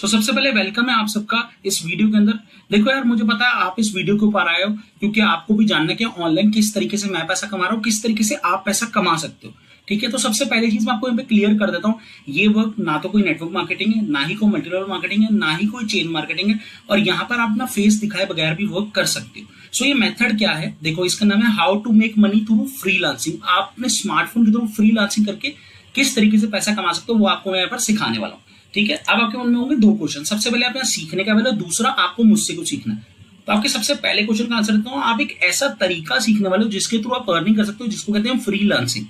सबसे पहले वेलकम है आप सबका इस वीडियो के अंदर। देखो यार, मुझे पता है आप इस वीडियो के ऊपर आए हो क्योंकि आपको भी जानना है कि ऑनलाइन किस तरीके से मैं पैसा कमा रहा हूँ, किस तरीके से आप पैसा कमा सकते हो। ठीक है, तो सबसे पहली चीज मैं आपको यहाँ पे क्लियर कर देता हूँ, ये वर्क ना तो कोई नेटवर्क मार्केटिंग है, ना ही कोई मल्टीलेवल मार्केटिंग है, ना ही कोई चेन मार्केटिंग है, और यहाँ पर आप अपना फेस दिखाए बगैर भी वर्क कर सकते हो। सो ये मेथड क्या है, देखो इसका नाम है how to make money through freelancing. आप अपने स्मार्टफोन के थ्रू फ्रीलांसिंग करके किस तरीके से पैसा कमा सकते हो वो आपको मैं यहाँ पर सिखाने वाला हूँ। ठीक है, अब आपके मन में होंगे दो क्वेश्चन। सबसे पहले आप यहाँ सीखने का वाला, दूसरा आपको मुझसे कुछ सीखना है। तो आपके सबसे पहले क्वेश्चन का आंसर देता हूँ, आप एक ऐसा तरीका सीखने वाले हो जिसके थ्रू आप अर्निंग कर सकते हो, जिसको कहते हैं फ्रीलांसिंग।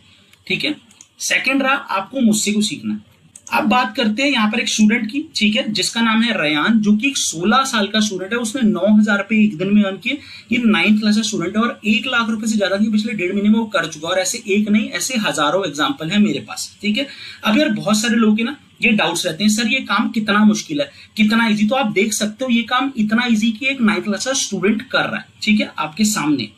ठीक है, सेकंड रहा आपको मुझसे कुछ सीखना है। अब बात करते हैं यहाँ पर एक स्टूडेंट की, ठीक है, जिसका नाम है रयान, जो कि एक 16 साल का स्टूडेंट है। उसने 9,000 रुपए एक दिन में अर्न किए। ये 9th क्लास का स्टूडेंट है और 1 लाख रुपए से ज्यादा की पिछले 1.5 महीने में वो कर चुका है। और ऐसे एक नहीं, ऐसे हजारों एग्जाम्पल है मेरे पास। ठीक है, अब यार बहुत सारे लोग ना ये डाउट्स रहते हैं, सर ये काम कितना मुश्किल है, कितना इजी। तो आप देख सकते हो ये काम इतना इजी कि एक 9th क्लास का स्टूडेंट कर रहा है। ठीक है, आपके सामने।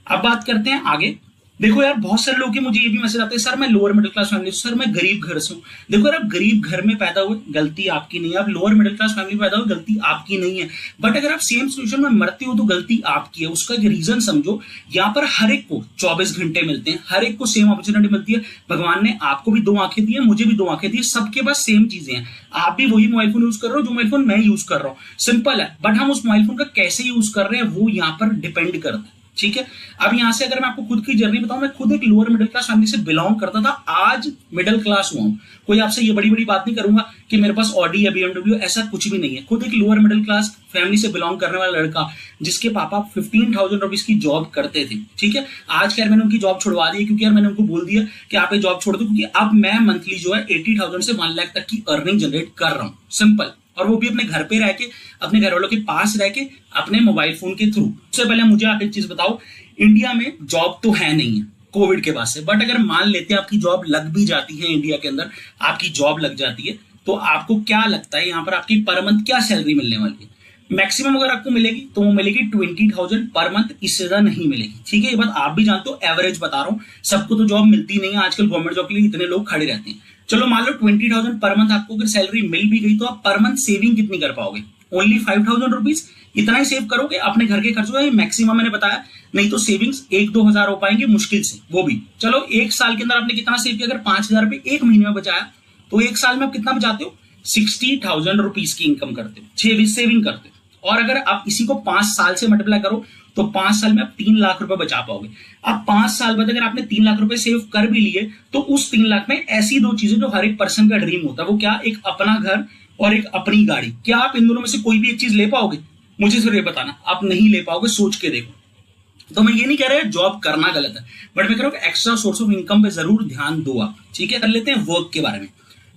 अब बात करते हैं आगे। देखो यार, बहुत सारे लोग मुझे ये भी मैसेज आते हैं, सर मैं लोअर मिडिल क्लास फैमिली से, सर मैं गरीब घर से हूँ। देखो यार, आप गरीब घर में पैदा हुए, गलती आपकी नहीं है। आप लोअर मिडिल क्लास फैमिली में पैदा हुए, गलती आपकी नहीं है। बट अगर आप सेम सिचुएशन में मरते हो तो गलती आपकी है। उसका एक रीजन समझो, यहाँ पर हर एक को 24 घंटे मिलते हैं, हर एक को सेम अपॉर्चुनिटी मिलती है। भगवान ने आपको भी 2 आंखें दी है, मुझे भी 2 आंखें दी है, सबके पास सेम चीजें हैं। आप भी वही मोबाइल फोन यूज कर रहे हो जो मोबाइल फोन मैं यूज कर रहा हूँ, सिंपल है। बट हम उस मोबाइल फोन का कैसे यूज कर रहे हैं वो यहाँ पर डिपेंड करता है। ठीक है, अब यहां से अगर मैं आपको खुद की जर्नी बताऊं, मैं खुद एक लोअर मिडिल क्लास फैमिली से बिलोंग करता था, आज मिडिल क्लास हुआ हूं। कोई आपसे ये बड़ी बड़ी बात नहीं करूंगा कि मेरे पास ऑडी या BMW, ऐसा कुछ भी नहीं है। खुद एक लोअर मिडिल क्लास फैमिली से बिलोंग करने वाला लड़का, जिसके पापा 15,000 रुपीज की जॉब करते थे। ठीक है, आज क्या मैंने उनकी जॉब छुड़वा दी क्योंकि यार मैंने उनको बोल दिया कि आप ये जॉब छोड़ दो, क्योंकि अब मैं मंथली जो है 80,000 से 1 लाख तक की अर्निंग जनरेट कर रहा हूं, सिंपल। और वो भी अपने घर पे रह के, अपने घर वालों के पास रह के, अपने मोबाइल फोन के थ्रू। सबसे पहले मुझे आप एक चीज बताओ, इंडिया में जॉब तो है नहीं है कोविड के बाद से, बट अगर मान लेते हैं आपकी जॉब लग भी जाती है, इंडिया के अंदर आपकी जॉब लग जाती है, तो आपको क्या लगता है यहाँ पर आपकी पर मंथ क्या सैलरी मिलने वाली है? मैक्सिमम अगर आपको मिलेगी तो वो मिलेगी 20,000 पर मंथ, इससे ज्यादा नहीं मिलेगी। ठीक है, ये बात आप भी जानते हो, एवरेज बता रहा हूँ। सबको तो जॉब मिलती नहीं है, आजकल गवर्नमेंट जॉब के लिए इतने लोग खड़े रहते हैं। चलो मान लो 20,000 पर मंथ आपको अगर सैलरी मिल भी गई, तो आप पर मंथ सेविंग कितनी कर पाओगे? Only 5,000 rupees. इतना ही सेव करोगे अपने घर के खर्चों का, मैक्सिमम मैंने बताया। नहीं तो सेविंग्स 1-2 हजार हो पाएंगे मुश्किल से, वो भी। चलो एक साल के अंदर आपने कितना सेव किया? अगर 5,000 रुपए एक महीने में बचाया, तो एक साल में आप कितना बचाते हो? 60,000 रुपीज की इनकम करते हो, सेविंग करते हो। और अगर आप इसी को 5 साल से मल्टीप्लाई करो तो 5 साल में आप 3 लाख रुपए बचा पाओगे। अब 5 साल बाद अगर आपने 3 लाख रुपए सेव कर भी लिए, तो उस 3 लाख में ऐसी 2 चीजें जो हर एक पर्सन का ड्रीम होता है, वो क्या? एक अपना घर और एक अपनी गाड़ी। क्या आप इन दोनों में से कोई भी एक चीज ले पाओगे? मुझे सिर्फ ये बताना, आप नहीं ले पाओगे, सोच के देखो। तो मैं ये नहीं कह रहा जॉब करना गलत है, बट मैं कह रहा हूं एक्स्ट्रा सोर्स ऑफ इनकम पे जरूर ध्यान दो आप। ठीक है, कर लेते हैं वर्क के बारे में।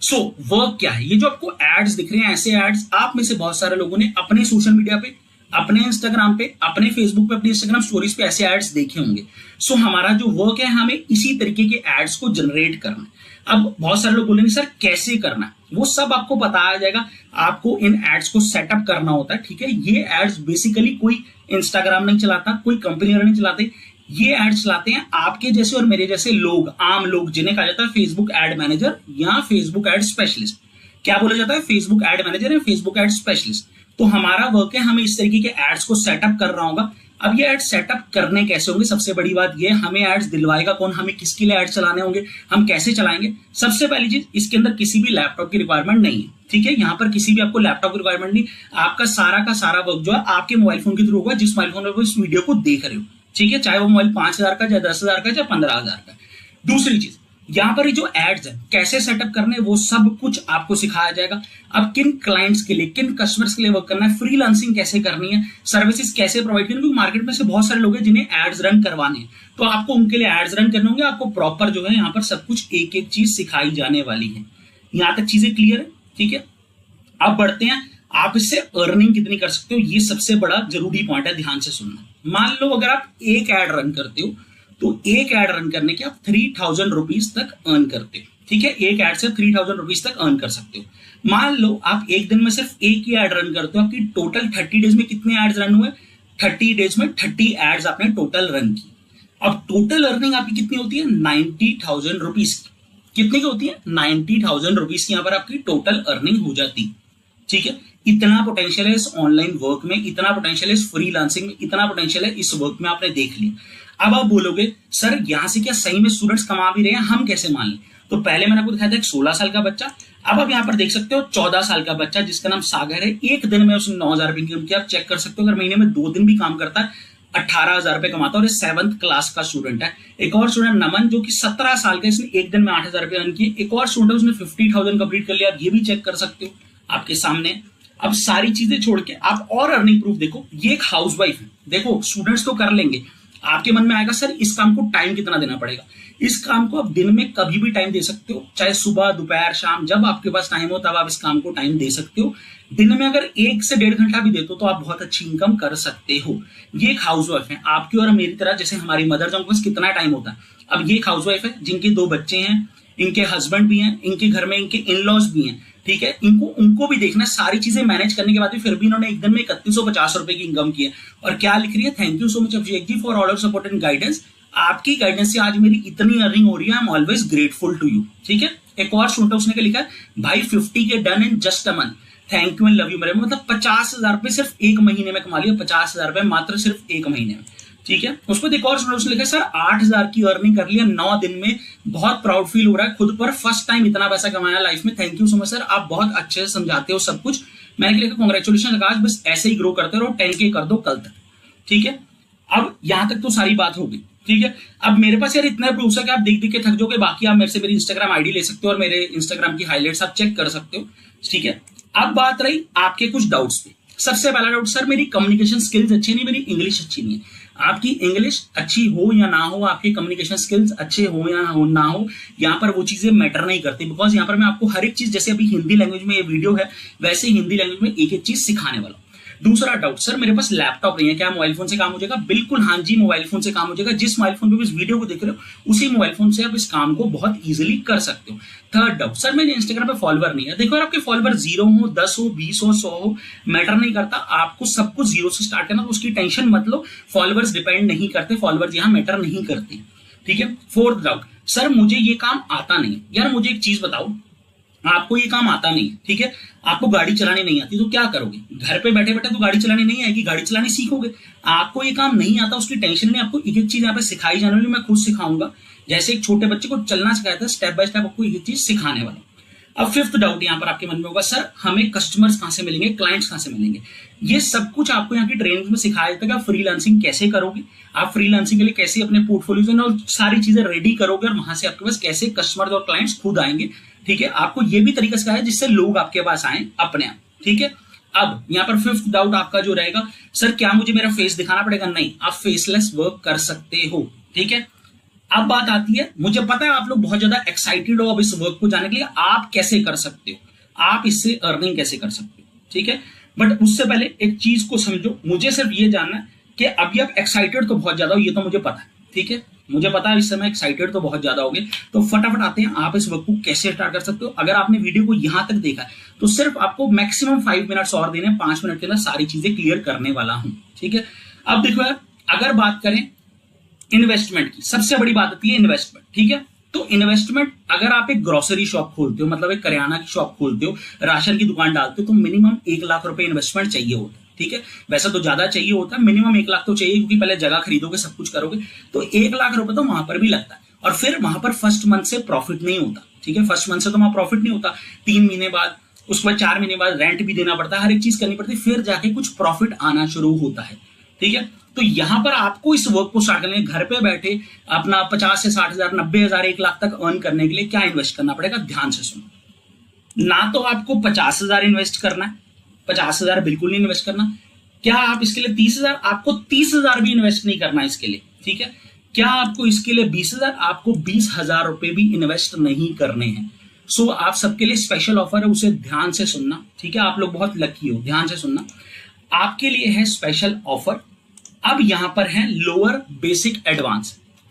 सो वर्क क्या है? ये जो आपको एड्स दिख रहे हैं, ऐसे एड्स आप में से बहुत सारे लोगों ने अपने सोशल मीडिया पे, अपने इंस्टाग्राम पे, अपने फेसबुक पे, अपने इंस्टाग्राम स्टोरीज पे ऐसे एड्स देखे होंगे। सो हमारा जो वर्क है, हमें इसी तरीके के एड्स को जनरेट करना है। अब बहुत सारे लोग बोलेंगे सर कैसे करना है? वो सब आपको बताया जाएगा। आपको इन एड्स को सेटअप करना होता है। ठीक है, ये एड्स बेसिकली कोई इंस्टाग्राम नहीं चलाता, कोई कंपनी नहीं चलाते। ये एड्स चलाते हैं आपके जैसे और मेरे जैसे लोग, आम लोग, जिन्हें कहा जाता है फेसबुक एड मैनेजर या फेसबुक एड स्पेशलिस्ट। क्या बोला जाता है? फेसबुक एड मैनेजर या फेसबुक एड स्पेशलिस्ट। तो हमारा वर्क है, हमें इस तरीके के एड्स को सेटअप कर रहा होगा। अब ये एड्स सेटअप करने कैसे होंगे? सबसे बड़ी बात ये, हमें एड्स दिलवाएगा कौन, हमें किसके लिए एड्स चलाने होंगे, हम कैसे चलाएंगे? सबसे पहली चीज, इसके अंदर किसी भी लैपटॉप की रिक्वायरमेंट नहीं है। ठीक है, यहाँ पर किसी भी आपको लैपटॉप की रिक्वायरमेंट नहीं। आपका सारा का सारा वर्क जो है आपके मोबाइल फोन के थ्रू होगा, जिस मोबाइल फोन में इस वीडियो को देख रहे हो। ठीक है, चाहे वो मोबाइल 5,000 का, चाहे 10,000 का, चाहे 15,000 का। दूसरी चीज, यहाँ पर जो एड्स है कैसे सेटअप करने, वो सब कुछ आपको सिखाया जाएगा। अब किन क्लाइंट्स के लिए, किन कस्टमर्स के लिए वर्क करना है, फ्रीलांसिंग कैसे करनी है, सर्विसेज कैसे प्रोवाइड करनी है, क्योंकि मार्केट में से बहुत सारे लोग हैं जिन्हें एड्स रन करवाने हैं। तो आपको उनके लिए एड्स रन करने होंगे। आपको प्रॉपर जो है यहाँ पर सब कुछ एक एक चीज सिखाई जाने वाली है। यहां तक चीजें क्लियर है? ठीक है, अब बढ़ते हैं, आप इससे अर्निंग कितनी कर सकते हो, ये सबसे बड़ा जरूरी पॉइंट है, ध्यान से सुनना। मान लो अगर आप एक एड रन करते हो, तो एक एड रन करने के आप 3,000 रुपीज तक अर्न करते हो। ठीक है, एक एड से 3,000 रुपीज तक अर्न कर सकते हो। मान लो आप एक दिन में सिर्फ एक ही एड रन करते हो, आपकी टोटल 30 डेज में कितने एड्स रन हुए? 30 डेज में 30 एड्स आपने टोटल रन की। अब टोटल अर्निंग आपकी कितनी होती है? 90,000 रुपीज की। कितने की होती है? 90,000 रुपीज की यहाँ पर आपकी टोटल अर्निंग हो जाती है। ठीक है, इतना पोटेंशियल है इस ऑनलाइन वर्क में, इतना पोटेंशियल है इस फ्रीलांसिंग में, इतना पोटेंशियल है इस वर्क में, आपने देख लिया। अब आप बोलोगे सर यहां से क्या सही में स्टूडेंट्स कमा भी रहे हैं, हम कैसे मान लें? तो पहले मैंने आपको दिखाया था एक 16 साल का बच्चा, अब आप यहाँ पर देख सकते हो 14 साल का बच्चा जिसका नाम सागर है। एक दिन में उसने 9,000 रुपए इनकम किया। आप चेक कर सकते हो, अगर महीने में 2 दिन भी काम करता है 18,000 रुपए कमाता है, और 7th क्लास का स्टूडेंट है। एक और स्टूडेंट नमन जो कि 17 साल का, इसने एक दिन में 8,000 रुपए अर्न किए। एक और स्टूडेंट उसने 50,000 कंप्लीट कर लिया। आप ये भी चेक कर सकते हो आपके सामने। अब सारी चीजें छोड़ के आप और अर्निंग प्रूफ देखो। ये एक हाउसवाइफ है, देखो स्टूडेंट्स तो कर लेंगे। आपके मन में आएगा सर इस काम को टाइम कितना देना पड़ेगा? इस काम को आप दिन में कभी भी टाइम दे सकते हो, चाहे सुबह दोपहर शाम, जब आपके पास टाइम हो तब आप इस काम को टाइम दे सकते हो। दिन में अगर 1 से 1.5 घंटा भी देते हो तो आप बहुत अच्छी इनकम कर सकते हो। ये एक हाउसवाइफ है, आपकी और मेरी तरह, जैसे हमारी मदर जो के पास कितना टाइम होता है। अब ये एक हाउसवाइफ है जिनके 2 बच्चे हैं, इनके हस्बैंड भी हैं, इनके घर में इनके इन लॉज भी हैं, ठीक है। उनको भी देखना, सारी चीजें मैनेज करने के बाद भी फिर भी इन्होंने एक दिन में 3150 रुपए की इनकम की है। और क्या लिख रही है, thank you so much Abhishek ji for all support and guidance. आपकी गाइडेंस से आज मेरी इतनी अर्निंग हो रही है, I am always grateful to you, ठीक है। एक और स्टूडेंट उसने क्या लिखा है, भाई 50 के done in just a month, thank you and love you मेरे। मतलब 50,000 रुपए सिर्फ 1 महीने में कमा लिया, 50,000 रुपए मात्र सिर्फ 1 महीने में, ठीक है। उस पर एक और स्टूडेंट उसने लिखा सर 8,000 की अर्निंग कर लिया 9 दिन में, बहुत प्राउड फील हो रहा है खुद पर, फर्स्ट टाइम इतना पैसा कमाया लाइफ में, thank you so much sir, आप बहुत अच्छे से समझाते हो सब कुछ। मैंने लिखा कांग्रेचुलेशन आकाश, बस ऐसे ही ग्रो करते रहो, 10K कर दो कल तक, ठीक है। अब यहां तक तो सारी बात हो गई, ठीक है। अब मेरे पास यार इतना प्रूफ है कि आप देख देख के थक जाओगे। बाकी आप मेरे से मेरी इंस्टाग्राम आईडी ले सकते हो और मेरे इंस्टाग्राम की हाइलाइट्स आप चेक कर सकते हो, ठीक है। अब बात रही आपके कुछ डाउट्स पे। सबसे पहला डाउट, सर मेरी कम्युनिकेशन स्किल्स अच्छी नहीं, मेरी इंग्लिश अच्छी नहीं है। आपकी इंग्लिश अच्छी हो या ना हो, आपके कम्युनिकेशन स्किल्स अच्छे हो या ना हो, यहाँ पर वो चीजें मैटर नहीं करती। बिकॉज यहाँ पर मैं आपको हर एक चीज, जैसे अभी हिंदी लैंग्वेज में ये वीडियो है, वैसे हिंदी लैंग्वेज में एक एक चीज सिखाने वाला हूं। दूसरा डाउट, सर मेरे पास लैपटॉप नहीं है, क्या मोबाइल फोन से काम हो जाएगा? बिल्कुल हाँ जी, मोबाइल फोन से काम हो जाएगा। जिस मोबाइल फोन पे इस वीडियो को देख रहे हो उसी मोबाइल फोन से आप इस काम को बहुत इजीली कर सकते हो। थर्ड डाउट, सर मेरे इंस्टाग्राम पे फॉलोवर नहीं है। देखो आपके फॉलोवर 0 हो, 10 हो, 20 हो, 100 हो, मैटर नहीं करता। आपको सब कुछ 0 से स्टार्ट करना, तो उसकी टेंशन मत लो। फॉलोवर्स डिपेंड नहीं करते, फॉलोवर्स यहाँ मैटर नहीं करते, ठीक है। फोर्थ डाउट, सर मुझे ये काम आता नहीं। यार मुझे एक चीज बताओ, आपको ये काम आता नहीं, ठीक है, आपको गाड़ी चलानी नहीं आती, तो क्या करोगे? घर पे बैठे बैठे तो गाड़ी चलानी नहीं आएगी, गाड़ी चलानी सीखोगे। आपको ये काम नहीं आता, उसकी टेंशन नहीं, आपको एक एक चीज यहाँ पे सिखाई जाने वाली, मैं खुद सिखाऊंगा। जैसे एक छोटे बच्चे को चलना सिखाया था, स्टेप बाय स्टेप आपको एक चीज सिखाने वाला। अब फिफ्थ डाउट यहाँ पर आपके मन में होगा, सर हमें कस्टमर्स कहां से मिलेंगे, क्लाइंट्स कहां से मिलेंगे? ये सब कुछ आपको यहाँ की ट्रेनिंग में सिखाया जाता है। आप फ्रीलांसिंग कैसे करोगे, आप फ्रीलांसिंग के लिए कैसे अपने पोर्टफोलियो और सारी चीजें रेडी करोगे, और वहां से आपके पास कैसे कस्टमर्स और क्लाइंट्स खुद आएंगे, ठीक है। आपको ये भी तरीका सिखाया है जिससे लोग आपके पास आए अपने आप, ठीक है। अब यहाँ पर फिफ्थ डाउट आपका जो रहेगा, सर क्या मुझे मेरा फेस दिखाना पड़ेगा? नहीं, आप फेसलेस वर्क कर सकते हो, ठीक है। अब बात आती है, मुझे पता है आप लोग बहुत ज्यादा एक्साइटेड हो अब इस वर्क को जानने के लिए, आप कैसे कर सकते हो, आप इससे अर्निंग कैसे कर सकते हो, ठीक है। बट उससे पहले एक चीज को समझो, मुझे सिर्फ ये जानना है कि अभी आप एक्साइटेड तो बहुत ज्यादा हो, ये तो मुझे पता है, ठीक है। मुझे पता है इस समय एक्साइटेड तो बहुत ज्यादा होगे, तो फटाफट आते हैं आप इस वर्क को कैसे स्टार्ट कर सकते हो। अगर आपने वीडियो को यहां तक देखा है तो सिर्फ आपको मैक्सिमम 5 मिनट्स और देने, 5 मिनट के अंदर सारी चीजें क्लियर करने वाला हूं, ठीक है। अब देखो यार, अगर बात करें इन्वेस्टमेंट की, सबसे बड़ी बात आती है इन्वेस्टमेंट, ठीक है। तो इन्वेस्टमेंट, अगर आप एक ग्रोसरी शॉप खोलते हो, मतलब एक करियाना की शॉप खोलते हो, राशन की दुकान डालते हो, तो मिनिमम 1 लाख रुपए इन्वेस्टमेंट चाहिए होता है, ठीक है। वैसे तो ज्यादा चाहिए होता है, मिनिमम 1 लाख तो चाहिए, क्योंकि पहले जगह खरीदोगे, सब कुछ करोगे, तो 1 लाख रुपए तो वहां पर भी लगता है। और फिर वहां पर फर्स्ट मंथ से प्रॉफिट नहीं होता, ठीक है। फर्स्ट मंथ से तो वहां प्रॉफिट नहीं होता, 3 महीने बाद, उसके बाद 4 महीने बाद रेंट भी देना पड़ता है, हर एक चीज करनी पड़ती है, फिर जाके कुछ प्रॉफिट आना शुरू होता है, ठीक है। तो यहां पर आपको इस वर्क को स्टार्ट करने, घर पे बैठे अपना 50 से 60,000, 90,000, 1 लाख तक अर्न करने के लिए क्या इन्वेस्ट करना पड़ेगा? ध्यान से सुनो। ना तो आपको 50,000 इन्वेस्ट करना है, 50,000 बिल्कुल नहीं इन्वेस्ट करना। क्या आप इसके लिए 30,000? आपको 30,000 भी इन्वेस्ट नहीं करना इसके लिए, ठीक है। क्या आपको इसके लिए 20,000? आपको 20,000 रुपए भी इन्वेस्ट नहीं करने हैं। सो आप सबके लिए स्पेशल ऑफर है, उसे ध्यान से सुनना, ठीक है। आप लोग बहुत लकी हो, ध्यान से सुनना। आपके लिए है स्पेशल ऑफर। अब यहां पर है लोअर, बेसिक, एडवांस,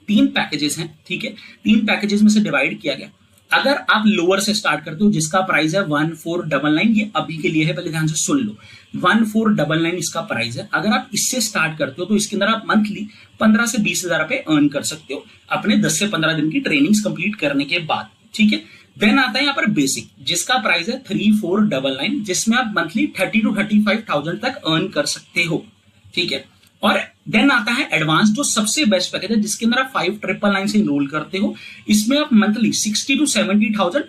3 पैकेजेस हैं, ठीक है। 3 पैकेजेस में से डिवाइड किया गया। अगर आप लोअर से स्टार्ट करते हो, जिसका प्राइस है 1499, ये अभी के लिए है, पहले ध्यान से सुन लो, 1499 इसका प्राइस है। अगर आप इससे स्टार्ट करते हो तो इसके अंदर आप मंथली 15 से 20,000 रुपए अर्न कर सकते हो अपने 10 से 15 दिन की ट्रेनिंग्स कंप्लीट करने के बाद, ठीक है। देन आता है यहाँ पर बेसिक, जिसका प्राइस है 3499, जिसमें आप मंथली 30 to 35,000 तक अर्न कर सकते हो, ठीक है। और देन आता है एडवांस, जो सबसे बेस्ट पैकेज है, जिसके अंदर आप 5999 से इनरोल करते हो। इसमें आप मंथली 60 to 70,000,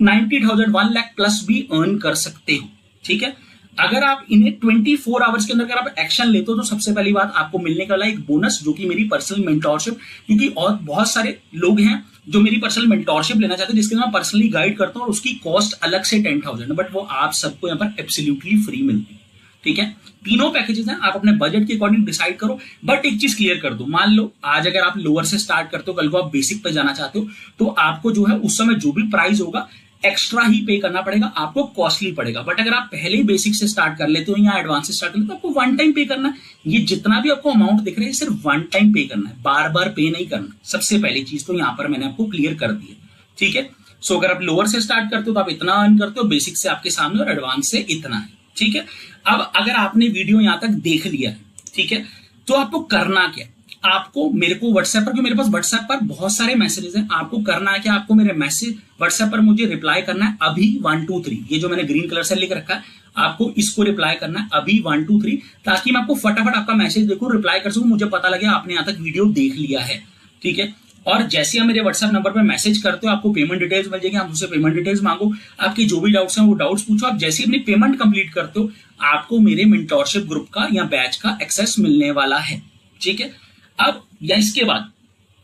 90,000, 1 लाख प्लस भी अर्न कर सकते हो, ठीक है। अगर आप इन्हें 24 आवर्स के अंदर अगर आप एक्शन लेते हो तो सबसे पहली बात आपको मिलने वाला एक बोनस, जो कि मेरी पर्सनल मेंटोरशिप, क्योंकि और बहुत सारे लोग हैं जो मेरी पर्सनल मेंटोरशिप लेना चाहते हैं, जिसके मैं पर्सनली गाइड करता हूं, और उसकी कॉस्ट अलग से 10,000 है, बट वो आप सबको यहाँ पर एब्सोल्युटली फ्री मिलती है, ठीक है। तीनों पैकेजेस हैं, आप अपने बजट के अकॉर्डिंग डिसाइड करो। बट एक चीज क्लियर कर दो, मान लो आज अगर आप लोअर से स्टार्ट करते हो, कल को आप बेसिक पे जाना चाहते हो, तो आपको जो है उस समय जो भी प्राइस होगा एक्स्ट्रा ही पे करना पड़ेगा, आपको कॉस्टली पड़ेगा। बट अगर आप पहले ही बेसिक से स्टार्ट कर लेते हो या एडवांस से स्टार्ट कर लेते हो, तो आपको वन टाइम पे करना है। ये जितना भी आपको अमाउंट दिख रहा है सिर्फ वन टाइम पे करना है, बार बार पे नहीं करना। सबसे पहली चीज तो यहाँ पर मैंने आपको क्लियर कर दी है, ठीक है। सो अगर आप लोअर से स्टार्ट करते हो तो आप इतना अर्न करते हो, बेसिक से आपके सामने, और एडवांस से इतना है, ठीक है। अब अगर आपने वीडियो यहां तक देख लिया है, ठीक है, तो आपको करना क्या, आपको मेरे को व्हाट्सएप पर, क्योंकि मेरे पास व्हाट्सएप पर बहुत सारे मैसेजेस हैं, आपको करना है कि आपको मेरे मैसेज व्हाट्सएप पर मुझे रिप्लाई करना है अभी 1 2 3, ये जो मैंने ग्रीन कलर से लिख रखा है, आपको इसको रिप्लाई करना है अभी 1 2 3, ताकि मैं आपको फटाफट आपका मैसेज देखो, रिप्लाई कर सकूं, मुझे पता लगे आपने यहां तक वीडियो देख लिया है, ठीक है। और जैसे आप मेरे व्हाट्सएप नंबर पर मैसेज करते हो, आपको पेमेंट डिटेल्स मिल जाएगी, आप मुझसे पेमेंट डिटेल्स मांगो, आपके जो भी डाउट्स हैं वो डाउट्स पूछो। आप जैसे अपनी पेमेंट कंप्लीट करते हो, आपको मेरे मेंटोरशिप ग्रुप का या बैच का एक्सेस मिलने वाला है, ठीक है। अब या इसके बाद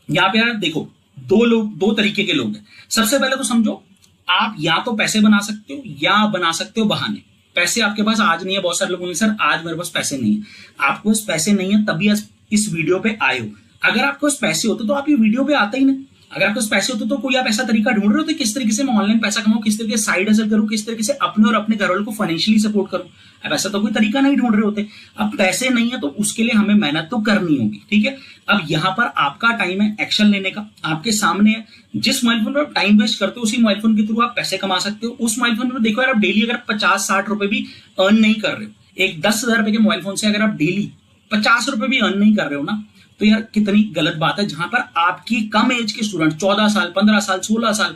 यहाँ पे यार देखो, दो तरीके के लोग हैं। सबसे पहले तो समझो, आप या तो पैसे बना सकते हो या बना सकते हो बहाने। पैसे आपके पास आज नहीं है, बहुत सारे लोग बोलेंगे सर आज मेरे पास पैसे नहीं है। आपके पास पैसे नहीं है तभी इस वीडियो पे आए हो। अगर आपके पास पैसे होते तो आप ये वीडियो पे आते ही नहीं। अगर आपके पास पैसे होते तो कोई आप ऐसा तरीका ढूंढ रहे हो तो किस तरीके से मैं ऑनलाइन पैसा कमाऊं, किस तरीके से साइड हसल करूं, किस तरीके से अपने और अपने घर वालों को फाइनेंशियली सपोर्ट करूं, अब ऐसा तो कोई तरीका नहीं ढूंढ रहे होते। अब पैसे नहीं है तो उसके लिए हमें मेहनत तो करनी होगी, ठीक है। अब यहाँ पर आपका टाइम है एक्शन लेने का, आपके सामने है। जिस मोबाइल फोन पर आप टाइम वेस्ट करते हो उसी मोबाइल फोन के थ्रू आप पैसे कमा सकते हो। उस मोबाइल फोन पर देखो यार, आप डेली अगर 50-60 रुपए भी अर्न नहीं कर रहे हो, एक 10,000 रुपए के मोबाइल फोन से अगर आप डेली 50 रुपए भी अर्न नहीं कर रहे हो ना, तो यार कितनी गलत बात है। जहां पर आपकी कम एज के स्टूडेंट 14 साल, 15 साल, 16 साल,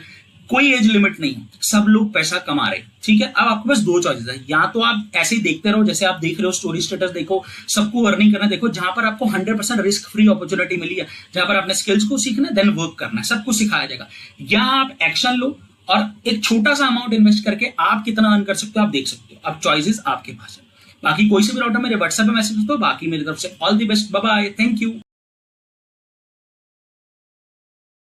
कोई एज लिमिट नहीं है, सब लोग पैसा कमा रहे, ठीक है। अब आपके पास दो चॉइसेस है, या तो आप ऐसे ही देखते रहो जैसे आप देख रहे हो, स्टोरी स्टेटस देखो, सबको अर्निंग करना देखो, जहां पर आपको 100% रिस्क फ्री अपॉर्चुनिटी मिली है, जहां पर आपने स्किल्स को सीखना है, देन वर्क करना है, सब कुछ सिखाया जाएगा। या आप एक्शन लो और एक छोटा सा अमाउंट इन्वेस्ट करके आप कितना अर्न कर सकते हो आप देख सकते हो। अब चॉइसेस आपके पास है। बाकी कोई से भी डाउट है मेरे व्हाट्सएप पे मैसेज दो। बाकी मेरी तरफ से all the best, bye bye, thank you.